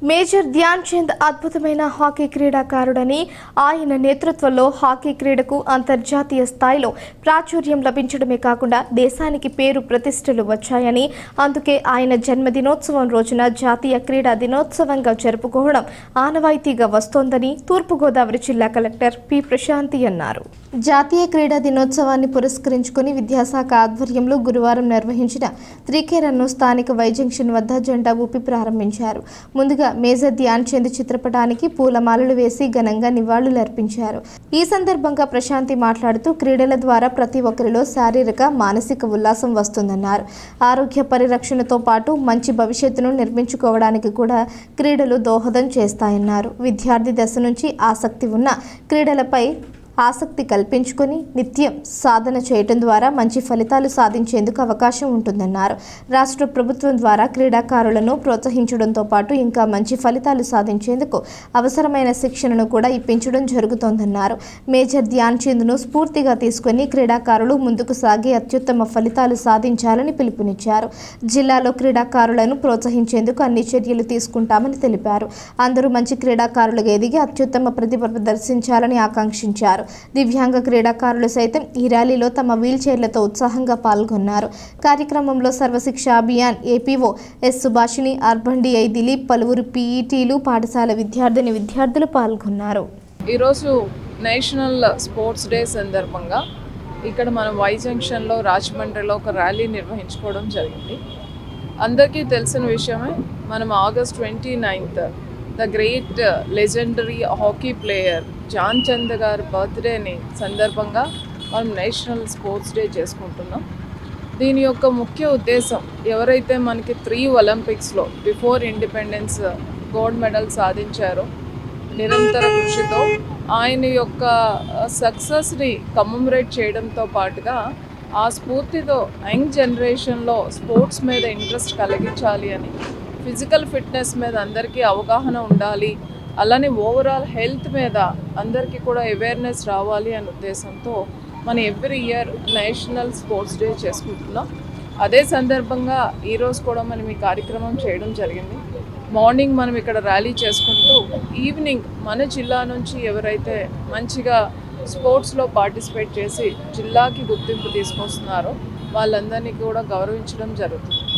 Major Dhyan Chand అద్భుతమైన hockey క్రీడాకారుడని, ఆయన నేతృత్వంలో హాకీ క్రీడకు అంతర్జాతీయ స్థాయిలో ప్రాచుర్యం లభించడమే కాకుండా దేశానికి పేరు ప్రతిష్టలు వచ్చాయని, అందుకే ఆయన జన్మదినోత్సవం రోజున జాతీయ క్రీడా దినోత్సవంగా జరుపుకోవడం ఆనవాయితీగా వస్తోందని తూర్పుగోదావరి జిల్లా కలెక్టర్ పి ప్రశాంతి అన్నారు. జాతీయ క్రీడా దినోత్సవాన్ని పురస్కరించుకుని విద్యాశాఖ ఆధ్వర్యంలో గురువారం నిర్వహించిన 3K రన్ను స్థానిక వై జంక్షన్ వద్ద జెండా ఊపి ప్రారంభించారు. ముందుగా మేజర్ ధ్యాన్ చంద్ చిత్రపటానికి పూలమాలలు వేసి ఘనంగా నివాళులర్పించారు. ఈ సందర్భంగా ప్రశాంతి మాట్లాడుతూ క్రీడల ద్వారా ప్రతి ఒక్కరిలో శారీరక, మానసిక ఉల్లాసం వస్తుందన్నారు. ఆరోగ్య పరిరక్షణతో పాటు మంచి భవిష్యత్తును నిర్మించుకోవడానికి కూడా క్రీడలు దోహదం చేస్తాయన్నారు. విద్యార్థి దశ నుంచి ఆసక్తి ఉన్న క్రీడలపై ఆసక్తి కల్పించుకొని నిత్యం సాధన చేయటం ద్వారా మంచి ఫలితాలు సాధించేందుకు అవకాశం ఉంటుందన్నారు. రాష్ట్ర ప్రభుత్వం ద్వారా క్రీడాకారులను ప్రోత్సహించడంతో పాటు ఇంకా మంచి ఫలితాలు సాధించేందుకు అవసరమైన శిక్షణను కూడా ఇప్పించడం జరుగుతోందన్నారు. మేజర్ ధ్యాన్ చంద్ను స్ఫూర్తిగా తీసుకుని క్రీడాకారులు ముందుకు సాగి అత్యుత్తమ ఫలితాలు సాధించాలని పిలుపునిచ్చారు. జిల్లాలో క్రీడాకారులను ప్రోత్సహించేందుకు అన్ని చర్యలు తీసుకుంటామని తెలిపారు. అందరూ మంచి క్రీడాకారులుగా ఎదిగి అత్యుత్తమ ప్రతిభ ప్రదర్శించాలని ఆకాంక్షించారు. దివ్యాంగ క్రీడాకారులు సైతం ఈ ర్యాలీలో తమ వీల్ చైర్లతో ఉత్సాహంగా పాల్గొన్నారు. కార్యక్రమంలో Sarvashiksha Abhiyan APO S Subhashini, urban DI Dilip, పలువురు పీఈటీలు, పాఠశాల విద్యార్థులు పాల్గొన్నారు. ఈరోజు నేషనల్ స్పోర్ట్స్ డే సందర్భంగా ఇక్కడ మనం వై జంక్షన్లో రాజమండ్రిలో ఒక ర్యాలీ నిర్వహించుకోవడం జరిగింది. అందరికీ తెలిసిన విషయమే, మనం August 29th the great legendary hockey player Dhyan Chand గారి బర్త్డేని సందర్భంగా మనం నేషనల్ స్పోర్ట్స్ డే చేసుకుంటున్నాం. దీని యొక్క ముఖ్య ఉద్దేశం, ఎవరైతే మనకి 3 ఒలింపిక్స్లో బిఫోర్ ఇండిపెండెన్స్ గోల్డ్ మెడల్ సాధించారో, నిరంతర కృషితో ఆయన యొక్క సక్సెస్ని కమమరేట్ చేయడంతో పాటుగా ఆ స్ఫూర్తితో యంగ్ జనరేషన్లో స్పోర్ట్స్ మీద ఇంట్రెస్ట్ కలిగించాలి అని, ఫిజికల్ ఫిట్నెస్ మీద అందరికీ అవగాహన ఉండాలి, అలానే ఓవరాల్ హెల్త్ మీద అందరికీ కూడా అవేర్నెస్ రావాలి అనే ఉద్దేశంతో మనం every year national sports day చేసుకుంటున్నాం. అదే సందర్భంగా ఈరోజు కూడా మనం ఈ కార్యక్రమం చేయడం జరిగింది. మార్నింగ్ మనం ఇక్కడ ర్యాలీ చేసుకుంటూ ఈవినింగ్ మన జిల్లా నుంచి ఎవరైతే మంచిగా స్పోర్ట్స్లో పార్టిసిపేట్ చేసి జిల్లాకి గుర్తింపు తీసుకొస్తున్నారో వాళ్ళందరినీ కూడా గౌరవించడం జరుగుతుంది.